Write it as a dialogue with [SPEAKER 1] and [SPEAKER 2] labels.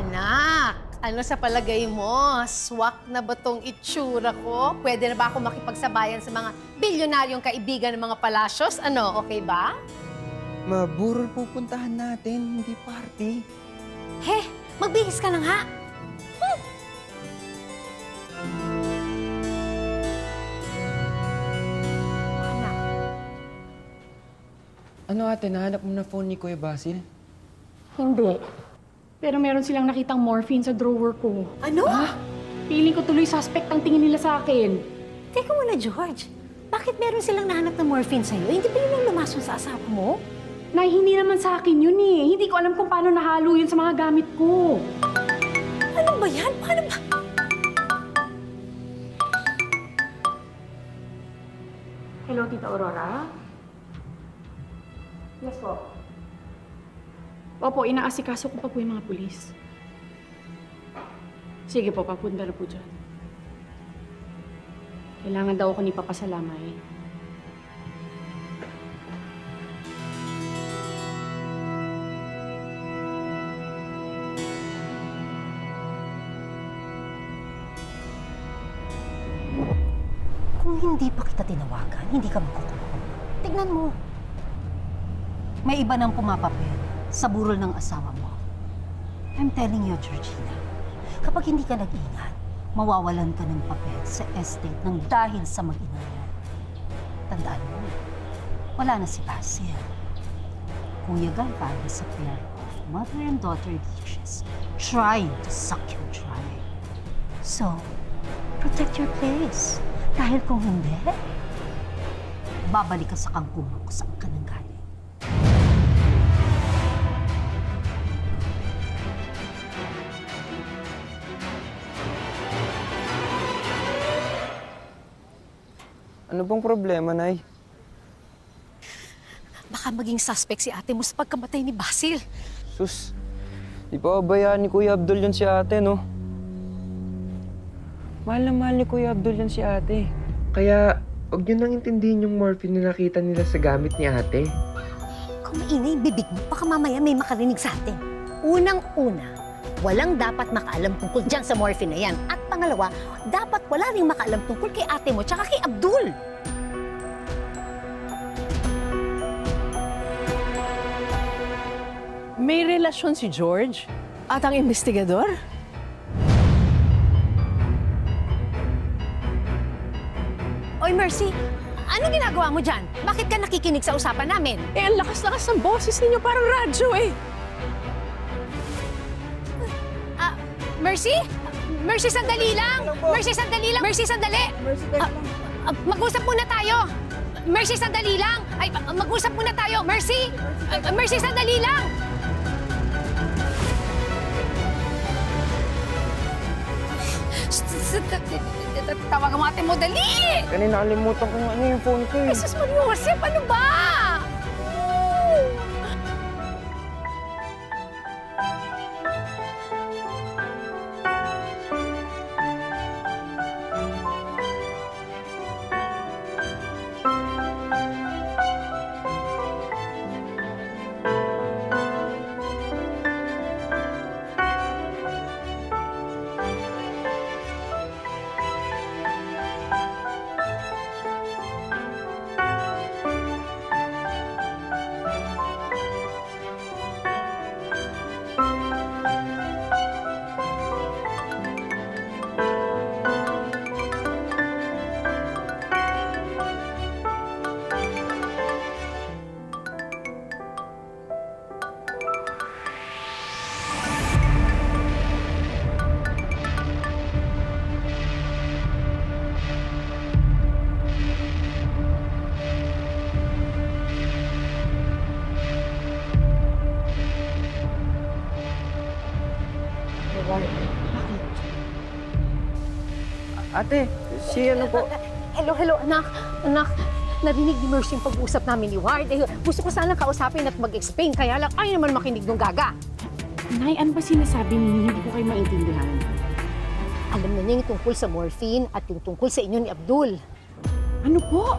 [SPEAKER 1] Anak, ano sa palagay mo? Swak na ba tong itsura ko? Pwede na ba ako makipagsabayan sa mga bilyonaryong kaibigan ng mga palasyos? Ano, okay ba?
[SPEAKER 2] Burol pupuntahan natin, hindi party.
[SPEAKER 1] He, magbihis ka na nga. Anak,
[SPEAKER 2] Ano ate, nahanap mo na phone ni Kuya Basil?
[SPEAKER 3] Hindi. Pero meron silang nakitang morphine sa drawer ko.
[SPEAKER 1] ano?
[SPEAKER 3] Feeling ko tuloy suspect ang tingin nila sa akin.
[SPEAKER 1] Teka muna, George. Bakit meron silang nahanap ng morphine sa'yo? Hindi ba yun ang lumason sa asawa mo?
[SPEAKER 3] Nay, hindi naman sa akin yun eh. Hindi ko alam kung paano nahalo yun sa mga gamit ko.
[SPEAKER 1] Ano ba yan? Paano ba?
[SPEAKER 3] Hello, Tita Aurora? Yes po. Opo, inaasikaso ko pa po yung mga pulis. Sige po, papunta na po dyan. Kailangan daw ako ni Papa Salamay.
[SPEAKER 1] Kung hindi pa kita tinawagan, hindi ka makukulong. Tignan mo. May iba nang pumapapel sa burol ng asawa mo. I'm telling you, Georgina, kapag hindi ka nag-ingat, mawawalan ka ng papel sa estate ng dahil sa mag-ina mo. Tandaan mo, wala na si Basil. Kuya Galvani sa pair of mother and daughter leeches trying to suck you dry. So, protect your place. Dahil kung hindi, babalik ka sa kangkungan kung saan ka nang galing.
[SPEAKER 2] Ano bang problema, Nay?
[SPEAKER 1] Baka maging suspect si ate mo sa pagkamatay ni Basil.
[SPEAKER 2] Sus, di pa bayaan ni Kuya Abdul yun si ate, no? Mahal na mahal ni Kuya Abdul yan si ate. Kaya, huwag yun nang intindihin yung morphine na nakita nila sa gamit ni ate.
[SPEAKER 1] Kung maingay yung bibig mo, baka mamaya may makarinig sa atin. Unang-una, walang dapat makaalam tungkol dyan sa morphine na yan. At pangalawa, dapat wala rin makaalam tungkol kay ate mo tsaka kay Abdul.
[SPEAKER 4] May relasyon si George at ang investigador?
[SPEAKER 1] Oy, Mercy, ano ginagawa mo dyan? Bakit ka nakikinig sa usapan namin?
[SPEAKER 4] Eh, ang lakas-lakas ng boses ninyo, parang radyo eh.
[SPEAKER 1] Mercy? Mercy, sandali lang! Mercy, sandali lang! Mercy, sandali! Mag-usap muna tayo! Mercy, sandali lang! Ay, mag-usap muna tayo! Mercy! Mercy, sandali lang! Tawagan mo ate mo, dali!
[SPEAKER 2] Kanina nakalimutan ko ano yung phone ko eh.
[SPEAKER 1] Jesus Mariosep, ano ba?
[SPEAKER 2] Ate, si ano po?
[SPEAKER 1] Hello, anak. Anak, narinig ni Mercy yung pag-uusap namin ni Ward. Eh, gusto ko sana kausapin at mag-explain, kaya lang ayaw naman makinig ng gaga.
[SPEAKER 3] Nay, ano ba sinasabi ninyo? Hindi ko kayo maintindihan.
[SPEAKER 1] Alam na niya yung tungkol sa morphine at yung tungkol sa inyo ni Abdul.
[SPEAKER 3] Ano po?